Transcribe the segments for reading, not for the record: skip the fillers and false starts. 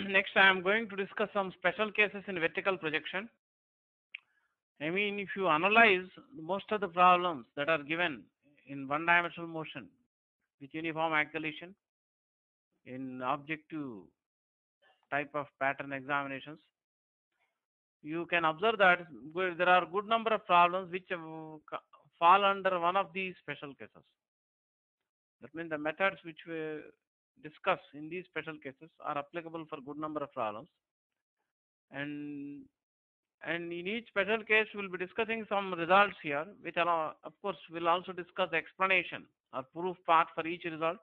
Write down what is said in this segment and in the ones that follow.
Next, I am going to discuss some special cases in vertical projection. I mean, if you analyze most of the problems that are given in one-dimensional motion with uniform acceleration in objective type of pattern examinations, you can observe that there are good number of problems which fall under one of these special cases. That means the methods which we discuss in these special cases are applicable for good number of problems, and in each special case we'll be discussing some results here, which allow, of course, we'll also discuss the explanation or proof part for each result.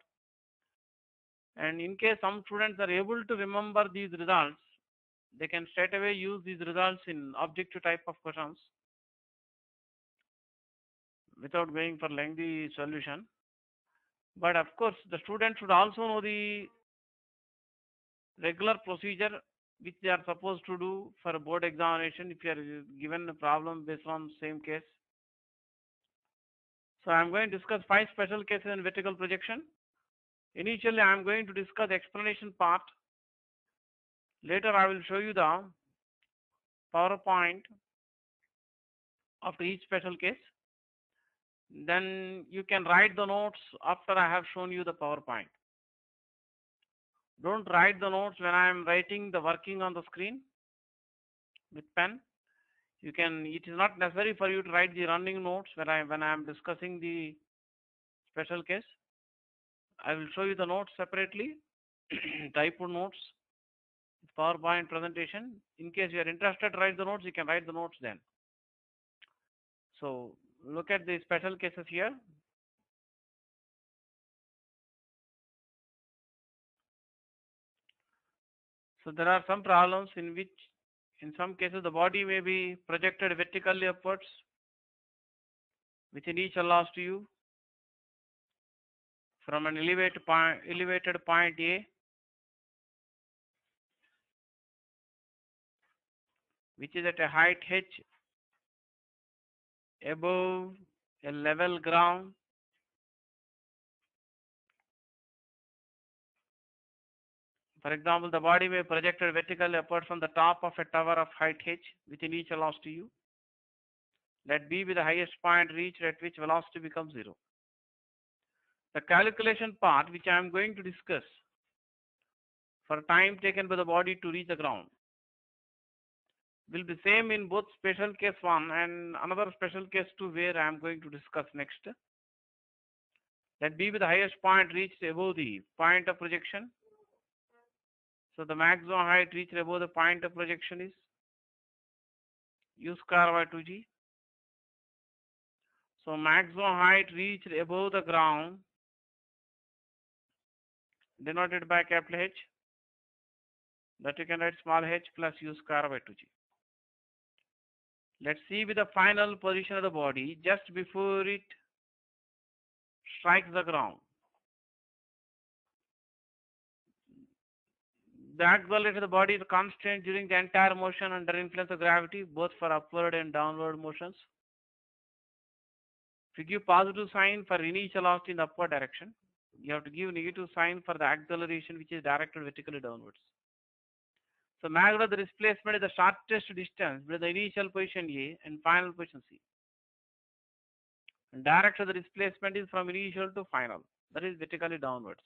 And in case some students are able to remember these results, they can straight away use these results in objective type of questions without going for lengthy solution. But of course, the student should also know the regular procedure which they are supposed to do for a board examination if you are given a problem based on same case. So I am going to discuss 5 special cases in vertical projection. Initially, I am going to discuss the explanation part. Later, I will show you the PowerPoint after each special case. Then you can write the notes after I have shown you the PowerPoint. Don't write the notes when I am writing the working on the screen with pen. You can. It is not necessary for you to write the running notes when I am discussing the special case. I will show you the notes separately, typed notes, PowerPoint presentation. In case you are interested, write the notes. You can write the notes then. So look at the special cases here. So there are some problems in which, in some cases, the body may be projected vertically upwards, within each allows to you from an elevated point A, which is at a height h above a level ground. For example, the body may be projected vertically upwards from the top of a tower of height h, within each allows to you. Let B be the highest point reached at which velocity becomes zero. The calculation part, which I am going to discuss for time taken by the body to reach the ground, will be same in both special case 1 and another special case 2, where I am going to discuss next. Let B be the highest point reached above the point of projection. So the maximum height reached above the point of projection is u square by 2g. So maximum height reached above the ground, denoted by capital H, that you can write small h plus u square by 2g. Let's see with the final position of the body just before it strikes the ground. The acceleration of the body is constant during the entire motion under influence of gravity, both for upward and downward motions. If you give positive sign for initial velocity in the upward direction, you have to give negative sign for the acceleration which is directed vertically downwards. So magnitude of the displacement is the shortest distance between the initial position A and final position C. And direction of the displacement is from initial to final, that is vertically downwards.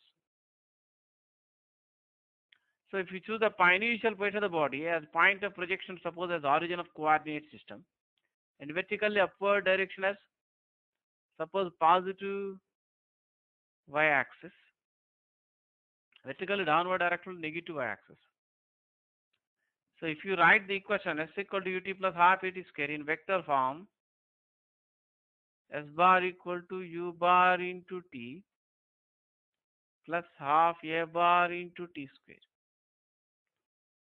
So if you choose the initial position of the body as point of projection, suppose as origin of coordinate system, and vertically upward direction as suppose positive y-axis, vertically downward direction negative y-axis. So if you write the equation s equal to ut plus half at square in vector form, s bar equal to u bar into t plus half a bar into t square.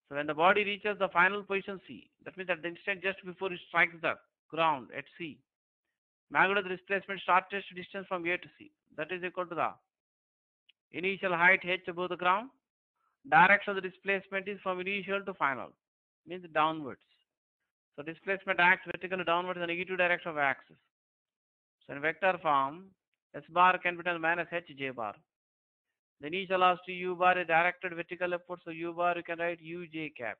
So when the body reaches the final position C, that means at the instant just before it strikes the ground at C, magnitude of the displacement shortest distance from A to C, that is equal to the initial height h above the ground. Direction of the displacement is from initial to final, means downwards. So displacement acts vertically downwards in the negative direction of axis. So in vector form, s bar can be written minus h j bar. The initial velocity u bar is directed vertical upward, so u bar you can write uj cap.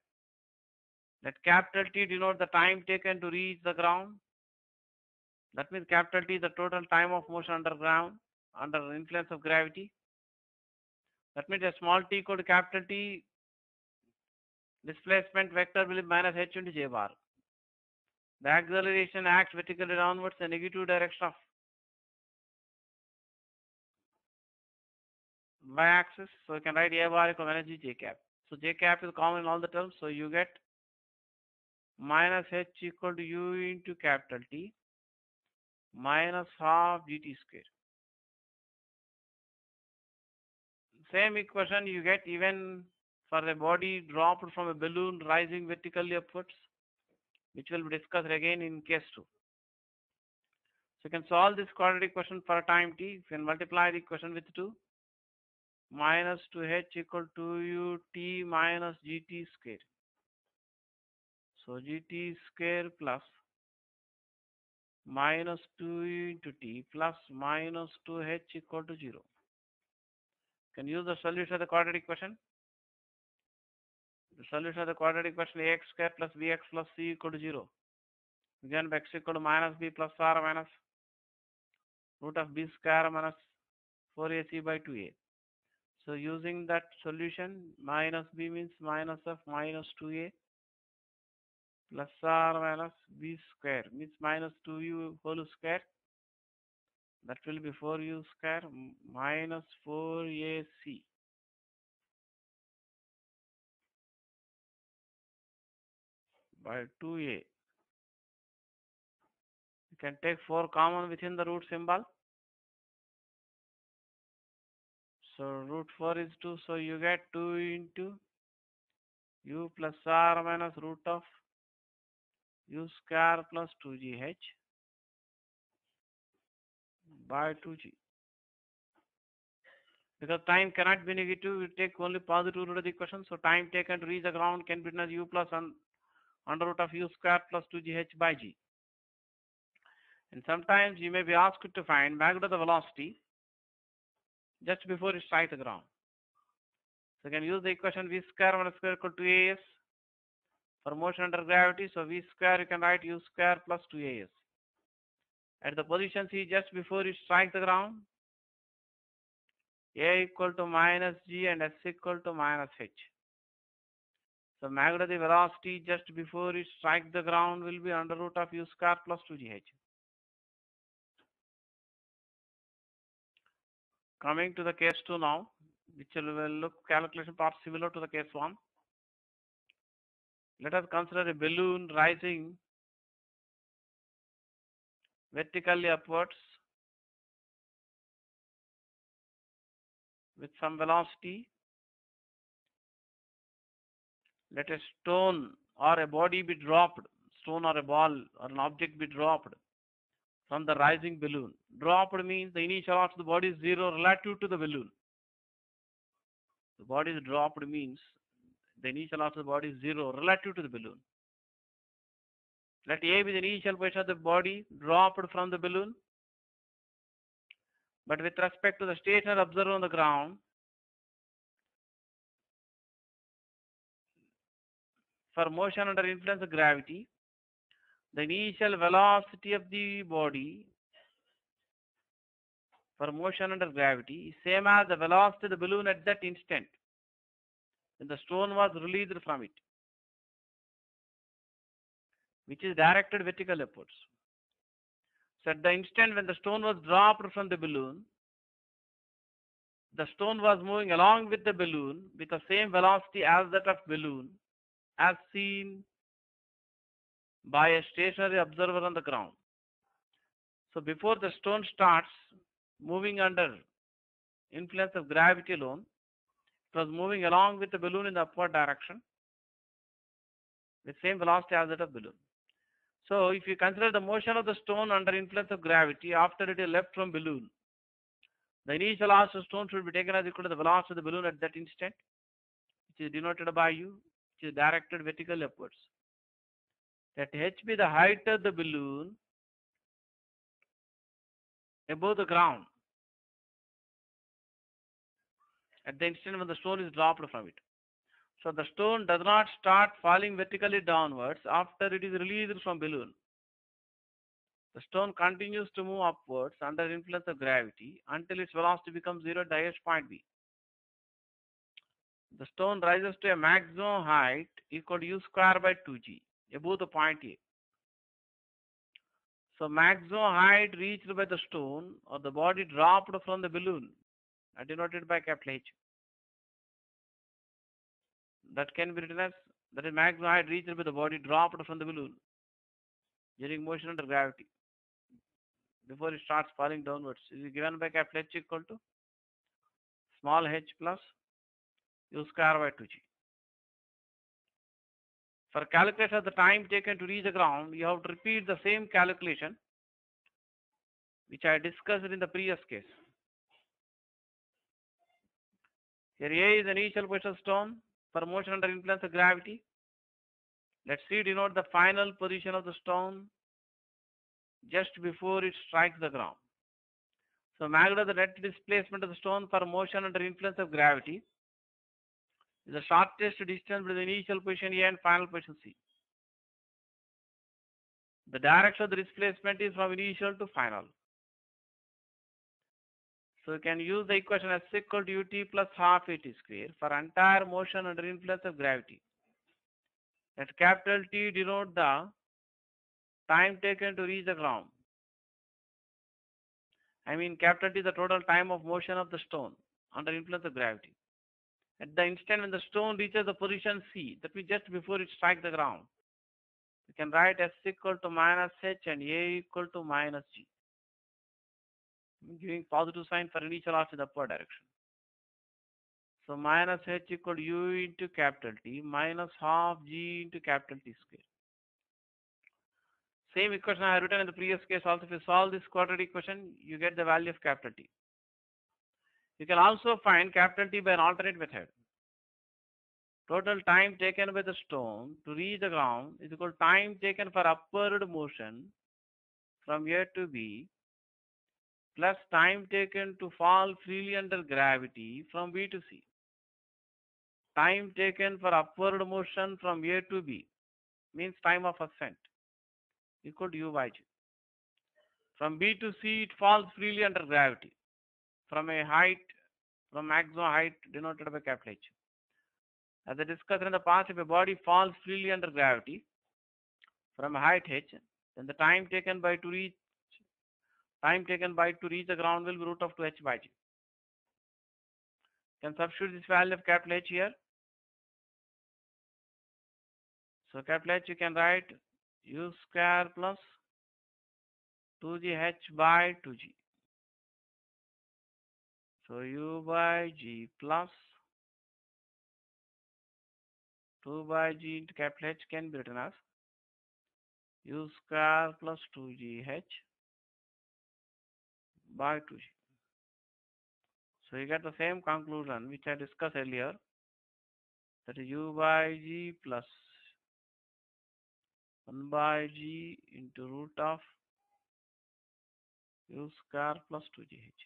Let capital T denote the time taken to reach the ground. That means capital T is the total time of motion underground under influence of gravity. That means a small t equal to capital T, displacement vector will be minus h into j bar. The acceleration acts vertically downwards in the negative direction of y-axis. So you can write a bar equal to minus j cap. So j cap is common in all the terms. So you get minus h equal to u into capital T minus half gt square. Same equation you get even for a body dropped from a balloon rising vertically upwards, which will be discussed again in case 2. So you can solve this quadratic equation for time t. You can multiply the equation with 2. Minus 2h equal to u t minus gt square. So gt square plus minus 2 into t plus minus 2h equal to 0. Can use the solution of the quadratic equation. The solution of the quadratic equation ax square plus bx plus c equal to 0. Again x equal to minus b plus r minus root of b square minus 4ac by 2a. So using that solution, minus b means minus of minus 2a plus r minus b square means minus 2u whole square. That will be 4u square minus 4ac by 2a. You can take 4 common within the root symbol. So root 4 is 2. So you get 2 into u plus r minus root of u square plus 2gh by 2g. Because time cannot be negative, we take only positive root of the equation. So time taken to reach the ground can be written as u plus under root of u square plus 2gh by g. And sometimes you may be asked to find magnitude of the velocity just before it strikes the ground. So you can use the equation v square minus square equal to 2as for motion under gravity. So v square you can write u square plus 2as. At the position C just before it strikes the ground, a equal to minus g and s equal to minus h. So magnitude of the velocity just before it strikes the ground will be under root of u square plus 2gh. Coming to the case 2 now, which will look calculation part similar to the case 1. Let us consider a balloon rising vertically upwards with some velocity. Let a stone or a body be dropped, stone or a ball or an object be dropped from the rising balloon. Dropped means the initial velocity of the body is 0 relative to the balloon. The body is dropped means the initial velocity of the body is 0 relative to the balloon. Let A be the initial position of the body dropped from the balloon. But with respect to the stationary observer on the ground, for motion under influence of gravity, the initial velocity of the body for motion under gravity is same as the velocity of the balloon at that instant when the stone was released from it, which is directed vertical upwards. So at the instant when the stone was dropped from the balloon, the stone was moving along with the balloon with the same velocity as that of balloon as seen by a stationary observer on the ground. So before the stone starts moving under influence of gravity alone, it was moving along with the balloon in the upward direction with same velocity as that of balloon. So if you consider the motion of the stone under influence of gravity after it is left from balloon, the initial velocity of stone should be taken as equal to the velocity of the balloon at that instant, which is denoted by u, which is directed vertically upwards. Let h be the height of the balloon above the ground. at the instant when the stone is dropped from it. So the stone does not start falling vertically downwards after it is released from balloon. The stone continues to move upwards under influence of gravity until its velocity becomes zero at the highest point B. The stone rises to a maximum height equal to u square by 2g above the point A. So maximum height reached by the stone or the body dropped from the balloon are denoted by capital H. That can be written as that is maximum height reached by the body dropped from the balloon during motion under gravity before it starts falling downwards is given by capital H equal to small h plus u square by 2g. For calculation of the time taken to reach the ground, you have to repeat the same calculation which I discussed in the previous case. Here A is an initial position of stone for motion under influence of gravity. Let C denote the final position of the stone just before it strikes the ground. So magnitude of the net displacement of the stone for motion under influence of gravity is the shortest distance between the initial position A and final position C. The direction of the displacement is from initial to final. So you can use the equation as equal to ut plus half at square for entire motion under influence of gravity. Let capital T denote the time taken to reach the ground. I mean capital T is the total time of motion of the stone under influence of gravity. At the instant when the stone reaches the position C, that means just before it strikes the ground, you can write S equal to minus H and A equal to minus G. I'm giving positive sign for initial arc in the upward direction. So minus H equal to U into capital T minus half G into capital T square. Same equation I have written in the previous case also. If you solve this quadratic equation, you get the value of capital T. You can also find capital T by an alternate method. Total time taken by the stone to reach the ground is equal to time taken for upward motion from A to B plus time taken to fall freely under gravity from B to C. Time taken for upward motion from A to B means time of ascent equal to U by G. From B to C, it falls freely under gravity from a height, from maximum height denoted by capital H. As I discussed in the past, if a body falls freely under gravity from a height h, then the time taken by to reach the ground will be root of 2h by g. Can substitute this value of capital H here. So capital H you can write u square plus 2gh by 2g. So u by g plus 2 by g into capital H can be written as u square plus 2gh by 2g. So you get the same conclusion which I discussed earlier, that is u by g plus 1 by g into root of u square plus 2gh.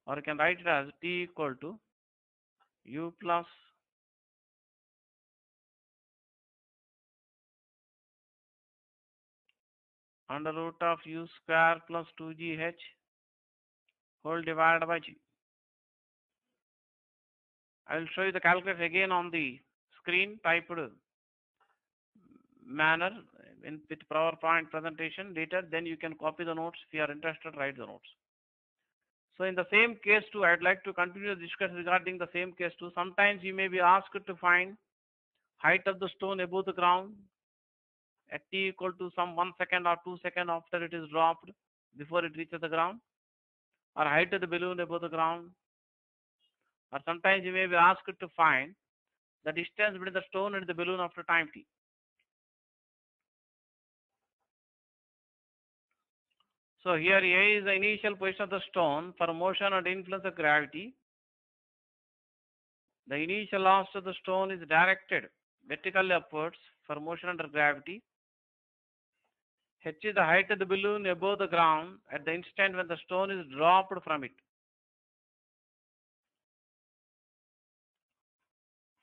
Or you can write it as t equal to u plus under root of u square plus 2gh whole divided by g. I will show you the calculation again on the screen typed manner with PowerPoint presentation later. Then you can copy the notes. If you are interested, write the notes. So in the same case too, I'd like to continue the discussion regarding the same case too. Sometimes you may be asked to find height of the stone above the ground at t equal to some 1 second or 2 seconds after it is dropped before it reaches the ground, or height of the balloon above the ground. Or sometimes you may be asked to find the distance between the stone and the balloon after time t. So here A is the initial position of the stone for motion under influence of gravity. The initial velocity of the stone is directed vertically upwards for motion under gravity. H is the height of the balloon above the ground at the instant when the stone is dropped from it.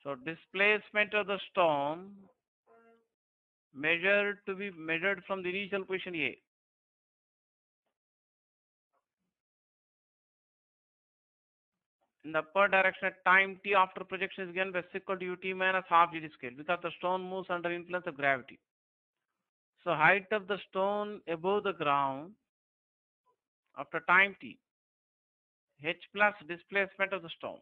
So displacement of the stone measured from the initial position A. In the upper direction at time t after projection is given by s equal to ut minus half gt square because the stone moves under influence of gravity. So height of the stone above the ground after time t, h plus displacement of the stone,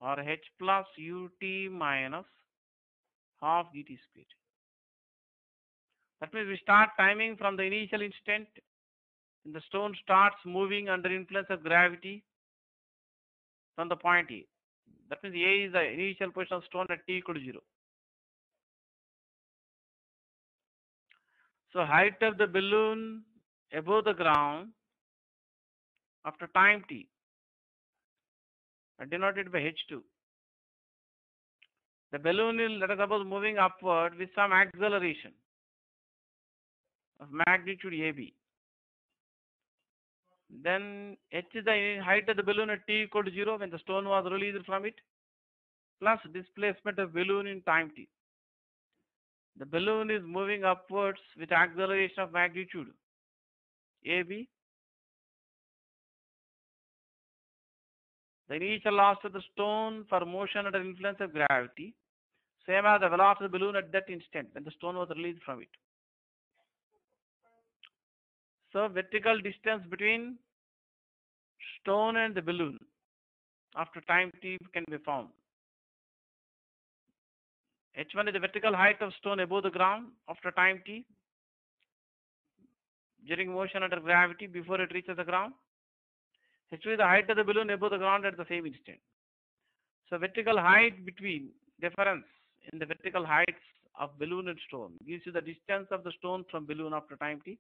or h plus ut minus half gt square. That means we start timing from the initial instant when the stone starts moving under influence of gravity from the point A. That means A is the initial position of stone at t equal to 0. So height of the balloon above the ground after time t are denoted by h2. The balloon is, let us suppose, moving upward with some acceleration of magnitude AB. Then h is the height of the balloon at t equal to 0 when the stone was released from it, plus displacement of balloon in time t. The balloon is moving upwards with acceleration of magnitude AB. The initial velocity of the stone for motion under influence of gravity, same as the velocity of the balloon at that instant when the stone was released from it. So vertical distance between stone and the balloon after time t can be found. h1 is the vertical height of stone above the ground after time t during motion under gravity before it reaches the ground. h2 is the height of the balloon above the ground at the same instant. So vertical height between difference in the vertical heights of balloon and stone gives you the distance of the stone from balloon after time t.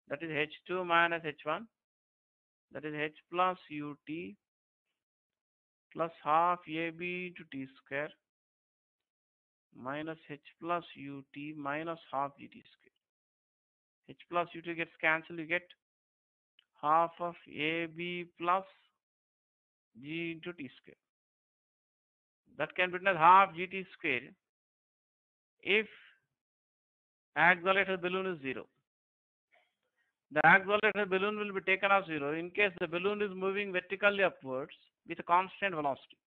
That is h2 minus h1. That is h plus ut plus half ab to t square minus h plus ut minus half gt square. H plus ut gets cancelled. You get half of ab plus g into t square. That can be written as half gt square if acceleration of the balloon is 0. The acceleration of the balloon will be taken as 0 in case the balloon is moving vertically upwards with a constant velocity.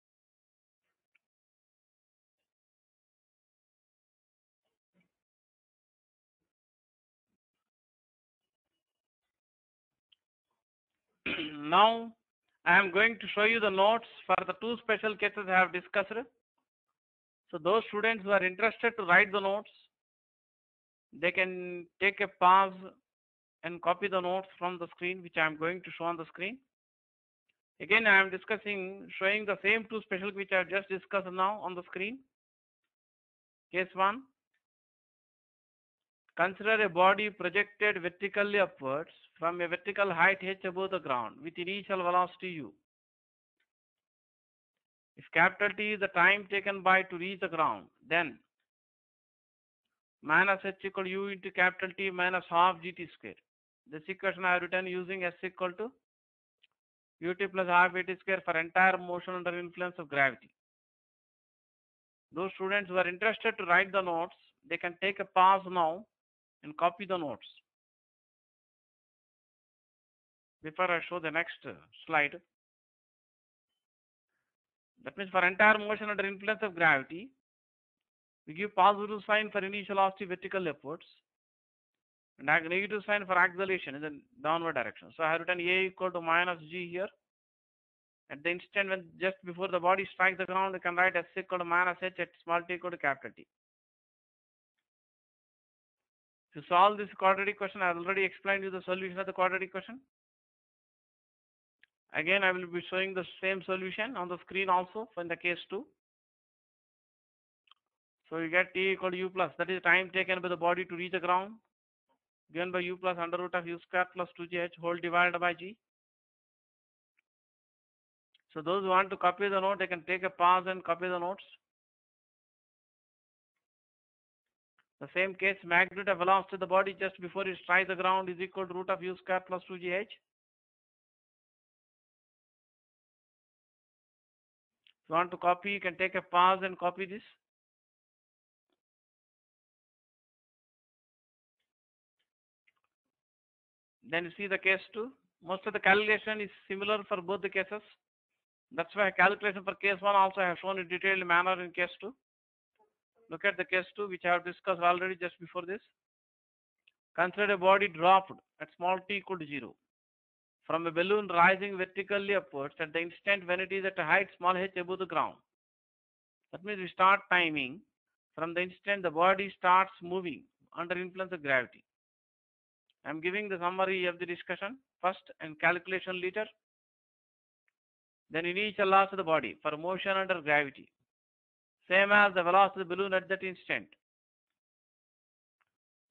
Now I am going to show you the notes for the two special cases I have discussed. So those students who are interested to write the notes, they can take a pause and copy the notes from the screen, which I am going to show on the screen. Again, I am showing the same two special which I have just discussed now on the screen. Case 1. Consider a body projected vertically upwards from a vertical height h above the ground with initial velocity u. If capital T is the time taken by to reach the ground, then minus h equal to u into capital T minus half gt square. This equation I have written using s equal to ut plus half at square for entire motion under influence of gravity. Those students who are interested to write the notes, they can take a pause now and copy the notes. Before I show the next slide. That means for entire motion under influence of gravity, we give positive sign for initial velocity vertical upwards and negative sign for acceleration in the downward direction. So I have written a equal to minus g here. At the instant when just before the body strikes the ground, you can write s equal to minus h at small t equal to capital T. To solve this quadratic question, I have already explained you the solution of the quadratic question. Again, I will be showing the same solution on the screen also for in the case 2. So you get t equal to u plus, that is time taken by the body to reach the ground, given by u plus under root of u square plus 2gh whole divided by g. So those who want to copy the note, they can take a pause and copy the notes. The same case, magnitude of velocity of the body just before it strikes the ground is equal to root of u square plus 2gh. you want to copy, you can take a pause and copy this. Then you see the case 2. Most of the calculation is similar for both the cases. That's why calculation for case 1 also I have shown in detailed manner in case 2. Look at the case 2, which I have discussed already just before this. Consider a body dropped at small t equal to 0 from a balloon rising vertically upwards at the instant when it is at a height small h above the ground. That means we start timing from the instant the body starts moving under influence of gravity. I am giving the summary of the discussion first and calculation later. Then initial laws of the body for motion under gravity, same as the velocity of the balloon at that instant.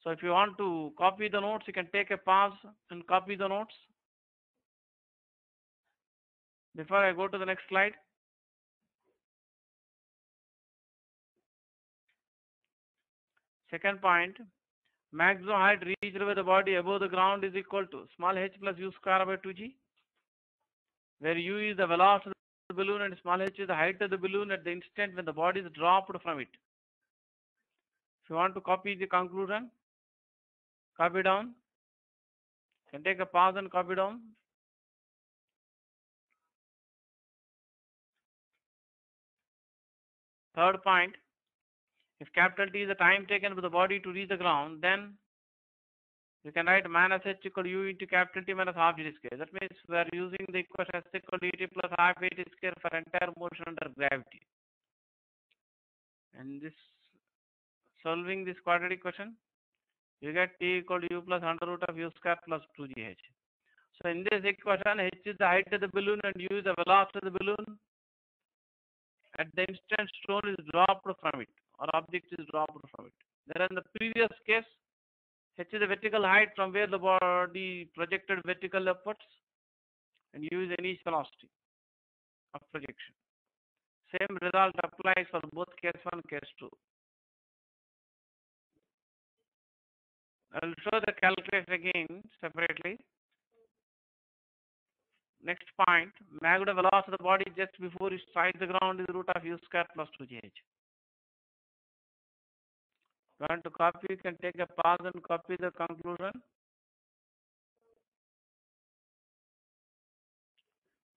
So if you want to copy the notes, you can take a pause and copy the notes. Before I go to the next slide, second point, maximum height reached by the body above the ground is equal to small h plus u square by 2g, where u is the velocity of the balloon and small h is the height of the balloon at the instant when the body is dropped from it. If you want to copy the conclusion, copy down. You can take a pause and copy down. Third point, if capital T is the time taken by the body to reach the ground, then you can write minus h equal to u into capital T minus half d square. That means we are using the equation h equal to dt plus half d square for entire motion under gravity. And this solving this quadratic equation, you get T equal to u plus under root of u square plus 2gh. So in this equation, h is the height of the balloon and u is the velocity of the balloon at the instant stone is dropped from it or object is dropped from it. There in the previous case, h is the vertical height from where the body projected vertical upwards and u is the initial velocity of projection. Same result applies for both case 1 and case 2. I will show the calculation again separately. Next point, magnitude velocity of the body just before it strikes the ground is root of u square plus 2gh. If you want to copy, you can take a pause and copy the conclusion.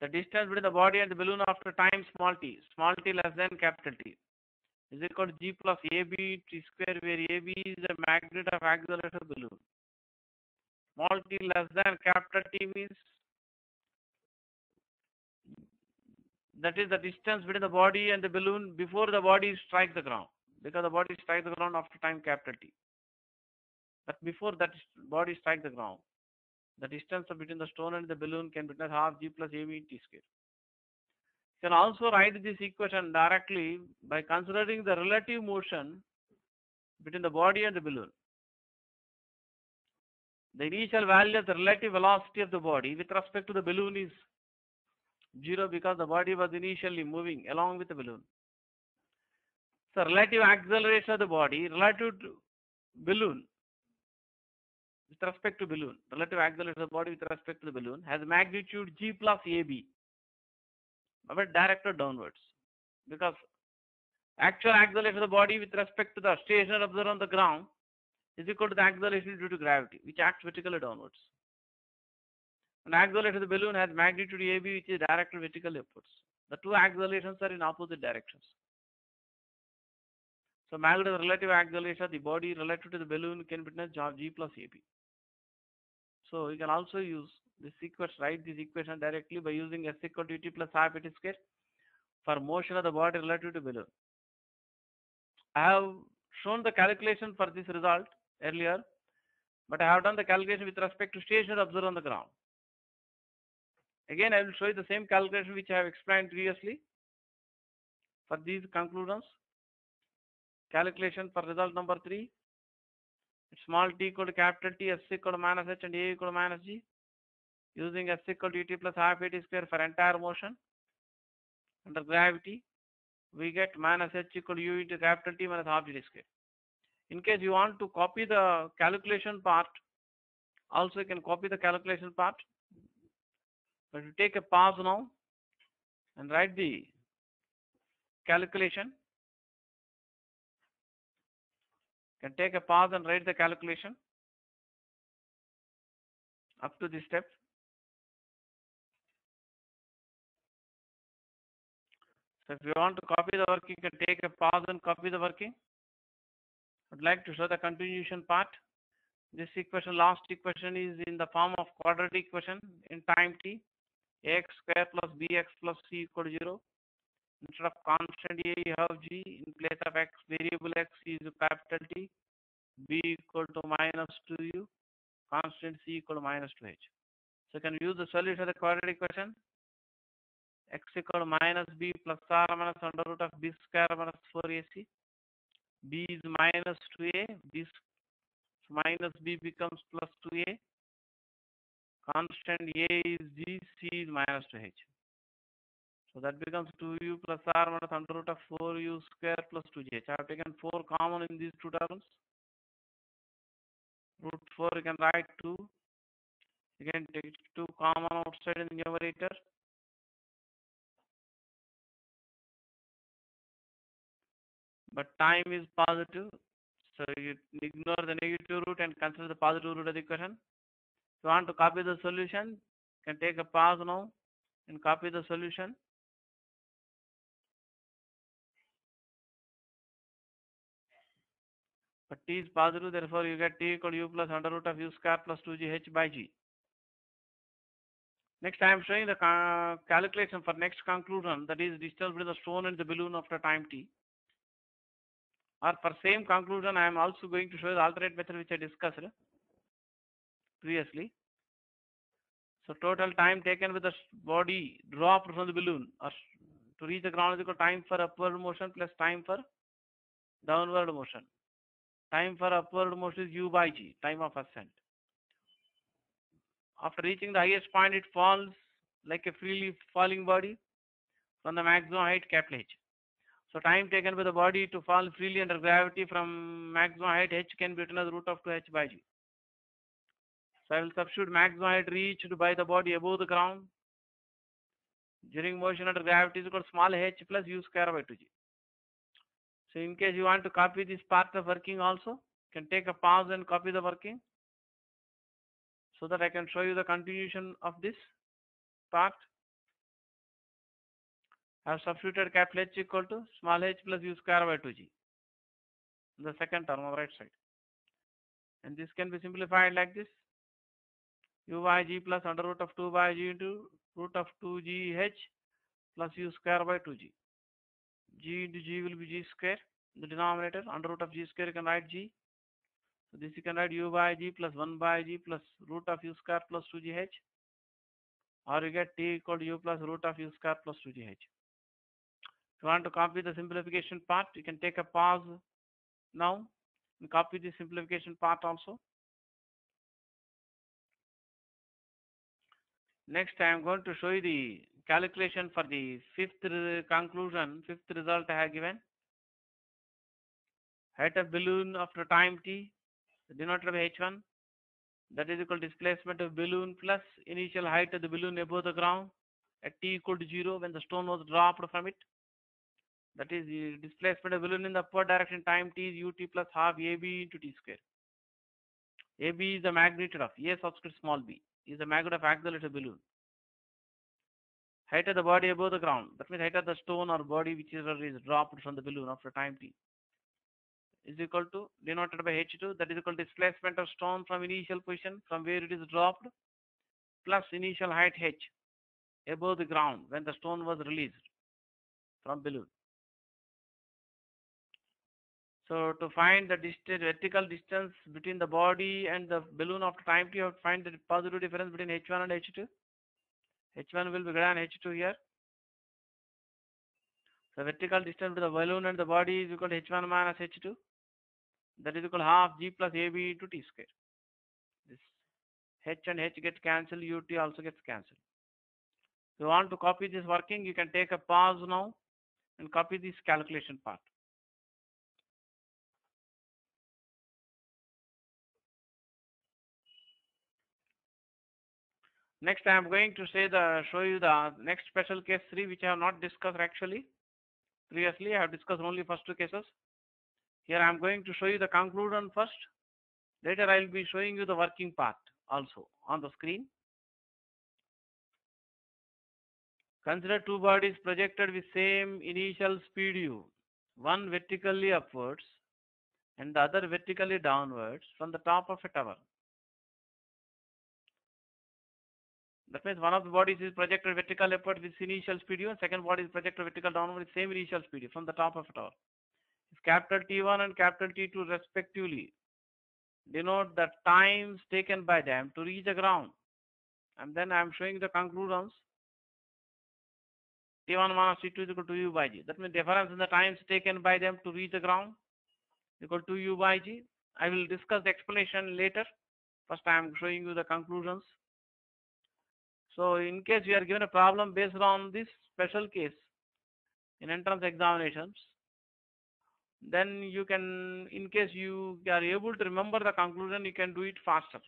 The distance between the body and the balloon after time small t less than capital T, is equal to g plus ab t square, where ab is the magnitude of acceleration of the balloon. Small t less than capital T means that is the distance between the body and the balloon before the body strikes the ground, because the body strikes the ground after time capital T. But before that body strikes the ground, the distance between the stone and the balloon can be half g plus ab t square. You can also write this equation directly by considering the relative motion between the body and the balloon. The initial value of the relative velocity of the body with respect to the balloon is 0 because the body was initially moving along with the balloon. So relative acceleration of the body relative to balloon with respect to balloon, relative acceleration of the body with respect to the balloon has magnitude g plus ab, but directed downwards, because actual acceleration of the body with respect to the stationary observer on the ground is equal to the acceleration due to gravity, which acts vertically downwards. And acceleration of the balloon has magnitude ab, which is directed vertically upwards. The two accelerations are in opposite directions. So magnitude of relative acceleration of the body relative to the balloon can be written as g plus ab. So you can also use this equation, write this equation directly by using s equal to t plus half t square for motion of the body relative to balloon. I have shown the calculation for this result earlier, but I have done the calculation with respect to stationary observer on the ground. Again, I will show you the same calculation which I have explained previously for these conclusions. Calculation for result number 3. Small t equal to capital T, s equal to minus h and a equal to minus g. Using s equal to t plus half t square for entire motion under gravity, we get minus h equal to u into capital T minus half t square. In case you want to copy the calculation part, also you can copy the calculation part. But you take a pause now and write the calculation. You can take a pause and write the calculation up to this step. So if you want to copy the working, you can take a pause and copy the working. I'd like to show the continuation part. This equation, last equation, is in the form of quadratic equation in time t. Ax square plus bx plus c equal to 0. Instead of constant a, you have g. In place of x, variable x is capital T. B equal to minus 2u. Constant c equal to minus 2h. So you can use the solution of the quadratic equation. X equal to minus b plus r minus under root of b square minus 4ac. B is minus 2a. B minus b becomes plus 2a. Constant a is g. C is minus 2h. So that becomes 2u plus r minus under root of 4u square plus 2j. I have taken 4 common in these two terms. Root 4 you can write 2. You can take 2 common outside in the numerator. But time is positive. So you ignore the negative root and consider the positive root of the equation. If you want to copy the solution, you can take a pause now and copy the solution. But t is positive, therefore you get t equal to u plus under root of u square plus 2gh by g. Next, I am showing the calculation for next conclusion, that is distance between the stone and the balloon after time t. Or for same conclusion, I am also going to show the alternate method which I discussed previously. So total time taken with the body dropped from the balloon or to reach the ground is equal to time for upward motion plus time for downward motion. Time for upward motion is u by g, time of ascent. After reaching the highest point, it falls like a freely falling body from the maximum height capital H. So time taken by the body to fall freely under gravity from maximum height h can be written as root of 2h by g. So I will substitute maximum height reached by the body above the ground during motion under gravity is equal to small h plus u square by 2g. So in case you want to copy this part of working also, you can take a pause and copy the working so that I can show you the continuation of this part. I have substituted capital H equal to small h plus u square by 2g. The second term on the right side. And this can be simplified like this. U by g plus under root of 2 by g into root of 2gh plus u square by 2g. G into g will be g square. The denominator under root of g square you can write g. So this you can write u by g plus 1 by g plus root of u square plus 2gh. Or you get t equal to u plus root of u square plus 2gh. If you want to copy the simplification part, you can take a pause now and copy the simplification part also. Next, I am going to show you the calculation for the fifth conclusion, fifth result I have given. Height of balloon after time t, denoted by h1, that is equal to displacement of balloon plus initial height of the balloon above the ground at t equal to 0 when the stone was dropped from it. That is the displacement of balloon in the upward direction time t is ut plus half ab into t square. Ab is the magnitude of a subscript small b, is the magnitude of axle balloon. Height of the body above the ground, that means height of the stone or body which is dropped from the balloon after time t, is equal to denoted by h2, that is equal to displacement of stone from initial position from where it is dropped plus initial height h above the ground when the stone was released from balloon. So to find the distance, vertical distance between the body and the balloon after time t, you have to find the positive difference between h1 and h2. h1 will be greater than h2 here. The vertical distance between the balloon and the body is equal to h1 minus h2. That is equal to half g plus ab into t square. This h and h get cancelled, ut also gets cancelled. If you want to copy this working, you can take a pause now and copy this calculation part. Next, I am going to show you the next special case 3, which I have not discussed actually. Previously, I have discussed only first two cases. Here I am going to show you the conclusion first. Later I will be showing you the working part also on the screen. Consider two bodies projected with same initial speed u, one vertically upwards and the other vertically downwards from the top of a tower. That means one of the bodies is projected vertical upward with initial speed u, and second body is projected vertical downward with same initial speed u from the top of a tower. If capital T1 and capital T2 respectively denote the times taken by them to reach the ground, and then I am showing the conclusions. T1 minus T2 is equal to u by g. That means difference in the times taken by them to reach the ground equal to u by g. I will discuss the explanation later. First I am showing you the conclusions. So in case you are given a problem based on this special case in entrance examinations, then you can, in case you are able to remember the conclusion, you can do it faster.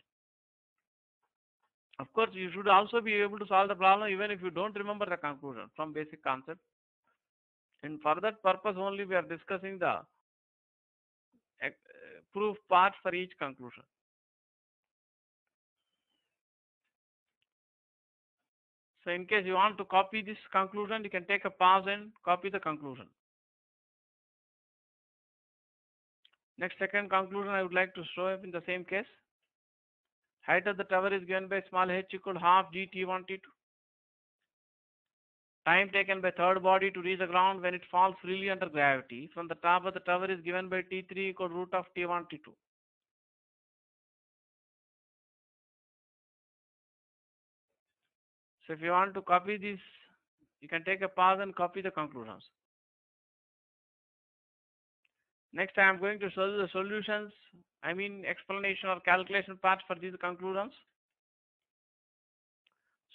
Of course, you should also be able to solve the problem even if you don't remember the conclusion from basic concept. And for that purpose only we are discussing the proof part for each conclusion. So in case you want to copy this conclusion, you can take a pause and copy the conclusion. Next, second conclusion I would like to show up in the same case. Height of the tower is given by small h equal half g t1 t2. Time taken by third body to reach the ground when it falls freely under gravity from the top of the tower is given by t3 equal root of t1 t2. So if you want to copy this, you can take a pause and copy the conclusions. Next, I am going to show you the solutions, explanation or calculation part for these conclusions.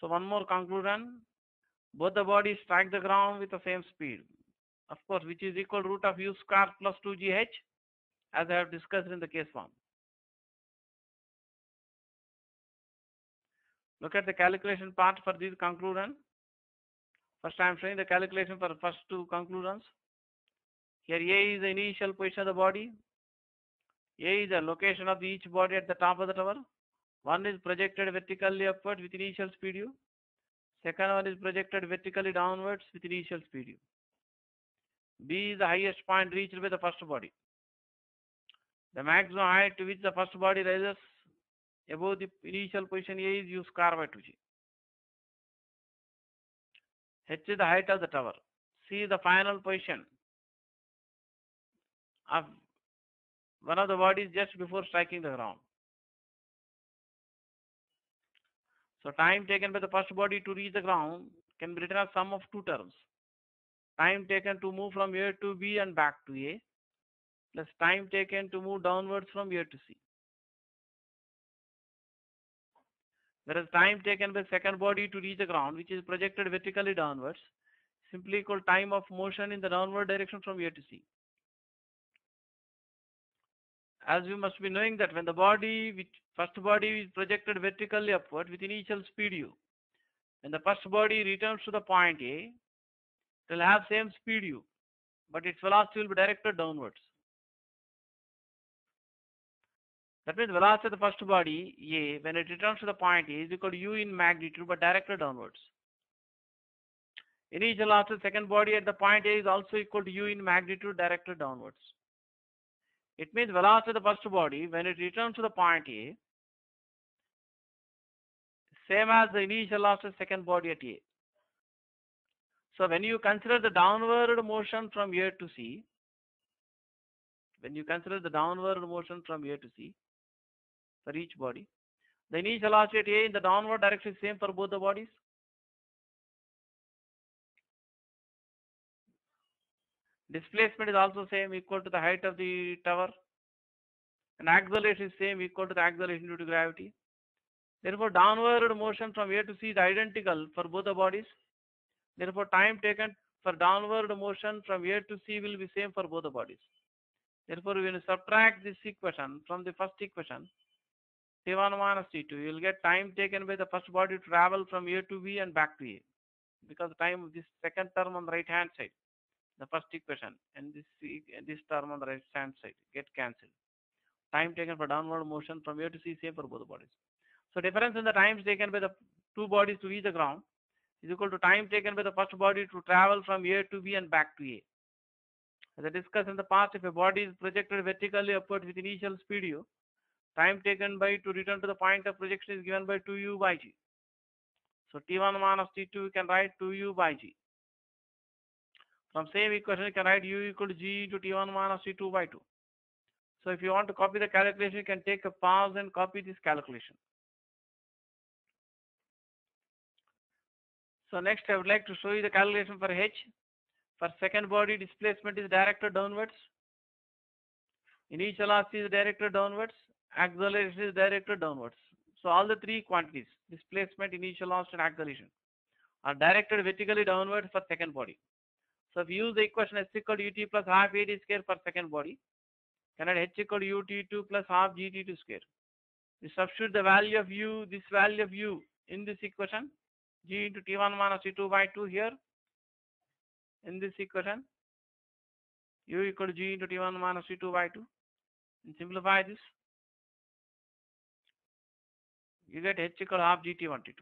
So one more conclusion, both the bodies strike the ground with the same speed, of course, which is equal root of u square plus 2gh, as I have discussed in the case 1. Look at the calculation part for this conclusion. First, I am showing the calculation for the first two conclusions. Here, A is the initial position of the body. A is the location of each body at the top of the tower. One is projected vertically upward with initial speed u. Second one is projected vertically downwards with initial speed u. B is the highest point reached by the first body. The maximum height to which the first body rises above the initial position A is u square by 2g. H is the height of the tower. C is the final position of one of the bodies just before striking the ground. So time taken by the first body to reach the ground can be written as sum of two terms. Time taken to move from A to B and back to A, plus time taken to move downwards from A to C. Whereas time taken by second body to reach the ground, which is projected vertically downwards, simply equal time of motion in the downward direction from A to C. As you must be knowing that when the first body is projected vertically upward with initial speed u, when the first body returns to the point A, it will have same speed u, but its velocity will be directed downwards. That means velocity of the first body A when it returns to the point A is equal to u in magnitude but directed downwards. Initial velocity of the second body at the point A is also equal to u in magnitude directed downwards. It means velocity of the first body when it returns to the point A same as the initial velocity of the second body at A. So when you consider the downward motion from A to C, for each body, the initial velocity at A in the downward direction is same for both the bodies. Displacement is also same, equal to the height of the tower, and acceleration is same, equal to the acceleration due to gravity. Therefore, downward motion from A to C is identical for both the bodies. Therefore, time taken for downward motion from A to C will be same for both the bodies. Therefore, when you subtract this equation from the first equation, T1 minus T2, you will get time taken by the first body to travel from A to B and back to A, because the time of this second term on the right hand side. the first equation, and this term on the right hand side get cancelled. Time taken for downward motion from A to C, same for both bodies. So difference in the times taken by the two bodies to reach the ground is equal to time taken by the first body to travel from A to B and back to A. As I discussed in the past, if a body is projected vertically upward with initial speed u, time taken by to return to the point of projection is given by 2u by g. So T1 minus T2 we can write 2u by g. From same equation you can write u equal to g into T1 minus T2 by 2. So if you want to copy the calculation, you can take a pause and copy this calculation. So next I would like to show you the calculation for h. For second body, displacement is directed downwards. Initial velocity is directed downwards. Acceleration is directed downwards. So all the three quantities, displacement, initial velocity, and acceleration, are directed vertically downwards for second body. So if you use the equation h equal to ut plus half at square for second body, can add h equal to ut2 plus half gt2 square. We substitute the value of u, this value of u in this equation, g into t1 minus t2 by 2 here. In this equation, u equal to g into t1 minus t2 by 2. And simplify this, you get h equal to half gt1 t2.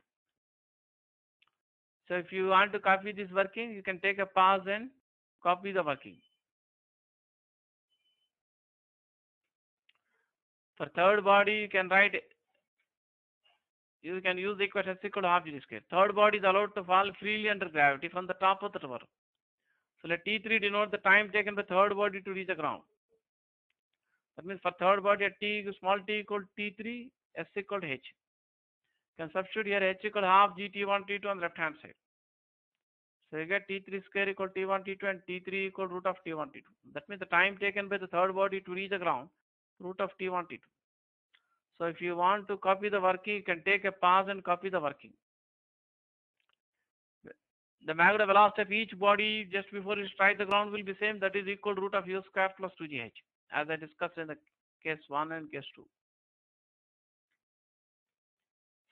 So if you want to copy this working, you can take a pause and copy the working. For third body, you can write, you can use the equation h equal to half g square. Third body is allowed to fall freely under gravity from the top of the tower. So let T3 denote the time taken by third body to reach the ground. That means for third body at small t equal to T3, s equal to h. You can substitute here h equal to half gt1 t2 on the left hand side. So you get T3 square equal to T1 t2 and T3 equal to root of T1 t2. That means the time taken by the third body to reach the ground, root of T1 t2. So if you want to copy the working, you can take a pause and copy the working. The magnetic velocity of each body just before it strikes the ground will be same, that is equal to root of u square plus 2gh, as I discussed in the case 1 and case 2.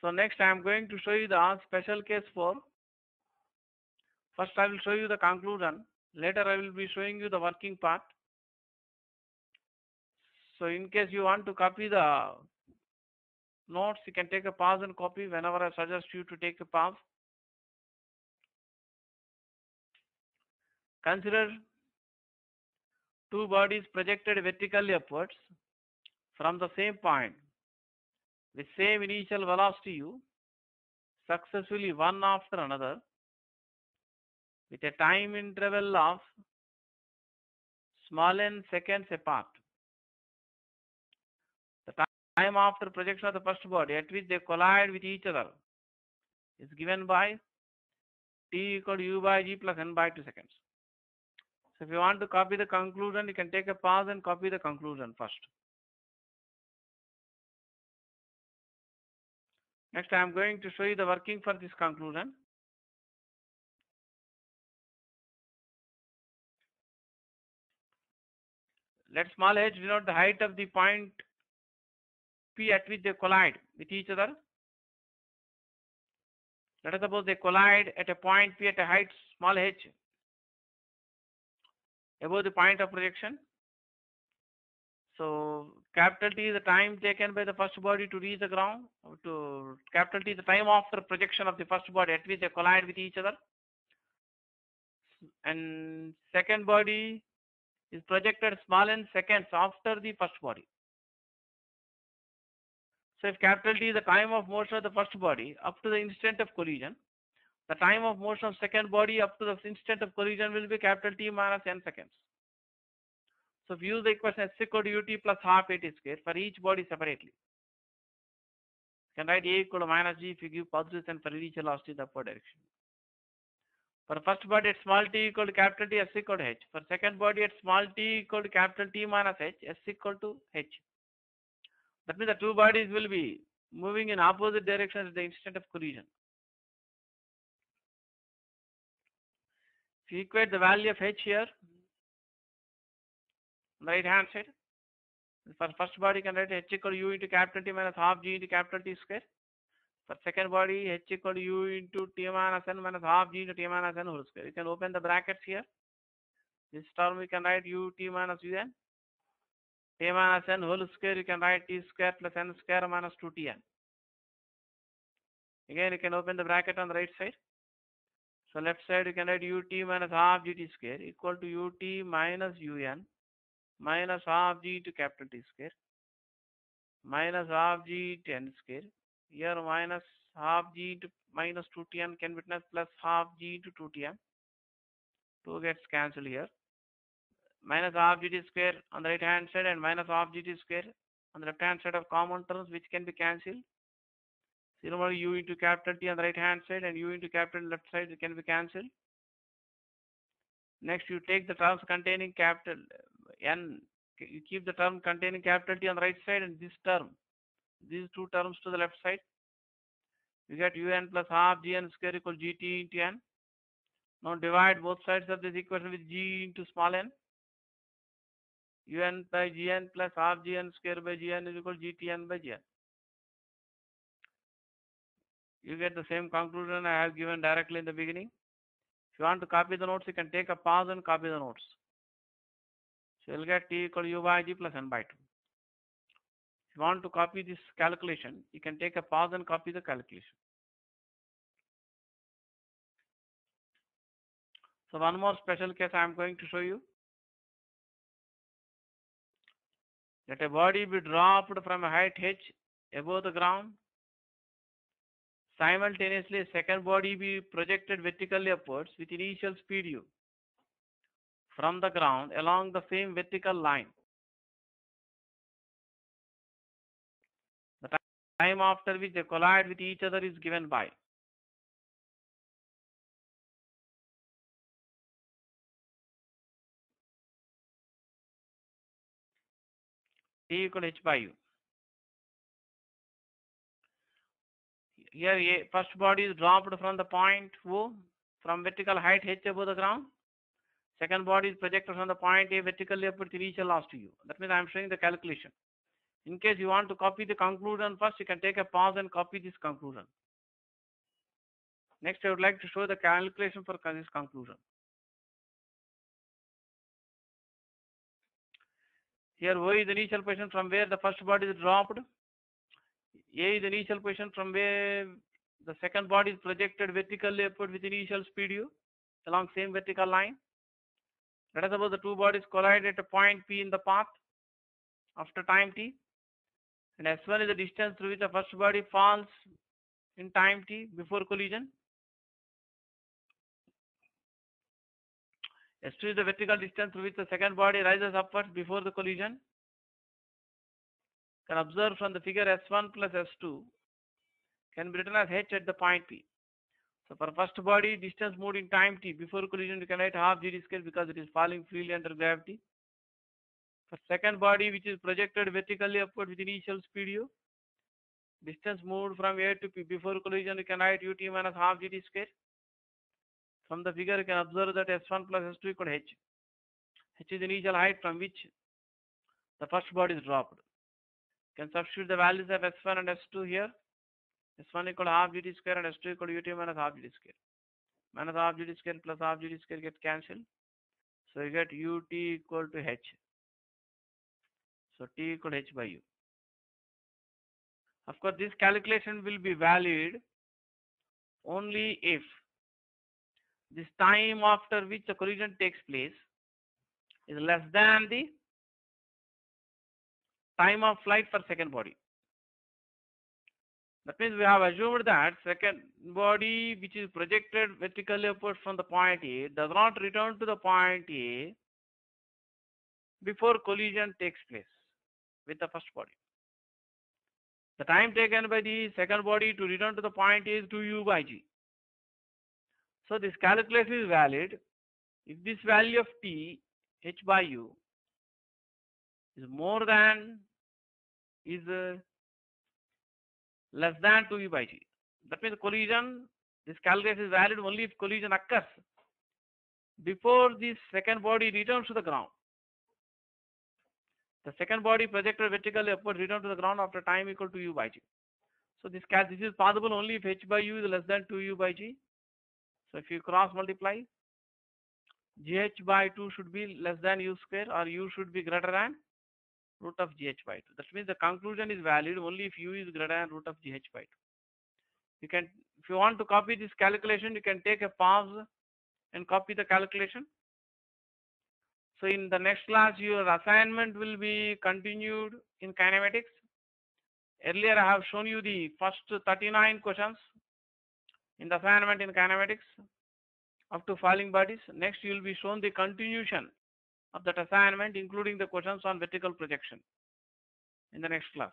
So next I am going to show you the special case 4. First I will show you the conclusion. Later I will be showing you the working part. So in case you want to copy the notes, you can take a pause and copy whenever I suggest you to take a pause. Consider two bodies projected vertically upwards from the same point with same initial velocity u, successively one after another, with a time interval of small n seconds apart. The time after projection of the first body at which they collide with each other is given by t equal to u by g plus n by 2 seconds. So if you want to copy the conclusion, you can take a pause and copy the conclusion first. Next, I am going to show you the working for this conclusion. Let small h denote the height of the point P at which they collide with each other. Let us suppose they collide at a point P at a height small h above the point of projection. So capital T is the time taken by the first body to reach the ground. To capital T is the time after projection of the first body at which they collide with each other. And second body is projected small n seconds after the first body. So if capital T is the time of motion of the first body up to the instant of collision, the time of motion of second body up to the instant of collision will be capital T minus n seconds. So if you use the equation s equal to ut plus half at square for each body separately, you can write a equal to minus g if you give positive sign for each velocity in the upward direction. For first body at small t equal to capital T, s equal to h. For second body at small t equal to capital T minus h, s equal to h. That means the two bodies will be moving in opposite directions at the instant of collision. If you equate the value of h here, on the right hand side, for first body you can write h equal to u into capital T minus half g into capital T square. For second body, h equal to u into t minus n minus half g into t minus n whole square. You can open the brackets here. This term we can write ut minus un. T minus n whole square, you can write t square plus n square minus 2tn. Again, you can open the bracket on the right side. So left side, you can write ut minus half gt square equal to ut minus un minus half g to capital T square minus half g to n square. Here minus half g to minus 2tn can be written as plus half g to 2tn. 2 gets cancelled here. Minus half gt square on the right hand side and minus half gt square on the left hand side of common terms which can be cancelled. Similarly, u into capital T on the right hand side and u into capital left side can be cancelled. Next, you take the terms containing capital N, you keep the term containing capital T on the right side and this term, these two terms to the left side. You get un plus half gn square equal gt into n. Now divide both sides of this equation with g into small n. Un by gn plus half gn square by gn is equal gtn by gn. You get the same conclusion I have given directly in the beginning. If you want to copy the notes, you can take a pause and copy the notes. So you'll get t equal u by g plus n by 2. If you want to copy this calculation, you can take a pause and copy the calculation. So one more special case I am going to show you. Let a body be dropped from a height h above the ground. Simultaneously, a second body be projected vertically upwards with initial speed u from the ground along the same vertical line. The time after which they collide with each other is given by t equal h by u. Here, first body is dropped from the point O from vertical height h above the ground. Second body is projected from the point A vertically upward with initial loss to u. That means I am showing the calculation. In case you want to copy the conclusion first, you can take a pause and copy this conclusion. Next, I would like to show the calculation for this conclusion. Here, O is the initial position from where the first body is dropped. A is the initial position from where the second body is projected vertically upward with initial speed u along same vertical line. Let us suppose the two bodies collide at a point P in the path after time t, and S1 is the distance through which the first body falls in time t before collision. S2 is the vertical distance through which the second body rises upwards before the collision. You can observe from the figure S1 plus S2 can be written as h at the point P. So for first body, distance moved in time t before collision, you can write half g square because it is falling freely under gravity. For second body, which is projected vertically upward with initial speed u, distance moved from A to P before collision, you can write ut minus half gt square. From the figure, you can observe that S1 plus S2 equal h. H is the initial height from which the first body is dropped. You can substitute the values of S1 and S2 here. S1 equal half gt square and S2 equal ut minus half gt square. Minus half gt square plus half gt square get cancelled. So you get ut equal to h. So t equal to h by u. Of course, this calculation will be valid only if this time after which the collision takes place is less than the time of flight for second body. That means we have assumed that second body which is projected vertically upward from the point A does not return to the point A before collision takes place with the first body. The time taken by the second body to return to the point A is 2u by g. So this calculation is valid if this value of t, h by u, is more than, is less than 2u by g. That means collision, this calculation is valid only if collision occurs before this second body returns to the ground. The second body projected vertically upward return to the ground after time equal to u by g. So this is possible only if h by u is less than 2u by g. So if you cross multiply, GH by 2 should be less than U square, or U should be greater than root of GH by 2. That means the conclusion is valid only if U is greater than root of GH by 2. You can, if you want to copy this calculation, you can take a pause and copy the calculation. So in the next class, your assignment will be continued in kinematics. Earlier, I have shown you the first 39 questions in the assignment in kinematics up to falling bodies. Next, you will be shown the continuation of that assignment, including the questions on vertical projection in the next class.